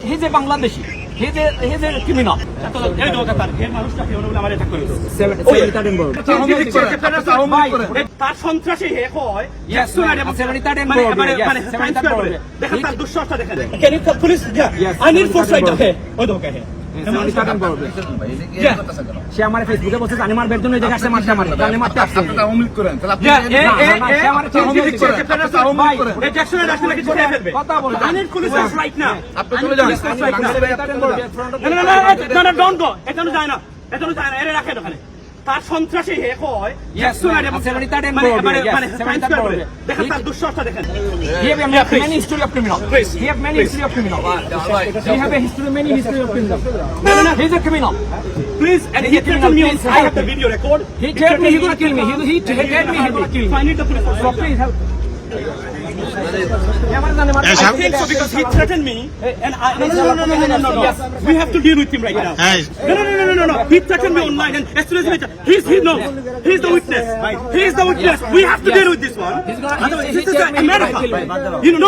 he's a Bangladeshi. He's a criminal. তার সন্ত্রাসী হে হয় তার দুঃসাহসটা দেখেন police I need force right okay ওই দোকে সে আমার ফেসবুকে বলছে জানি মারবার জন্য জায়গা আসছে মারতে মারবে জানি মারতে আসছে আপনারা অমৃত করেন তাহলে আপনি কথা বলে I need police right now. আপনি চলে যান No, don't go. এখানে যায় না এর রাখেন ওখানে তার সন্ত্রাসী হে হয় দেখেন তার দুঃসাহসটা দেখেন He have many history of criminal. He have many history of criminal. He have a history, many history of criminal. He's a criminal. Please, and he threatened me. I have the video record. He threatened me. He's gonna kill me. He threatened me. He's gonna kill me. I need the police. So please help. I think so because he threatened me, and no. We have to deal with him right now. No. He threatened me online, and as soon as he's the witness. He's the witness. We have to deal with this one. This is America. You know.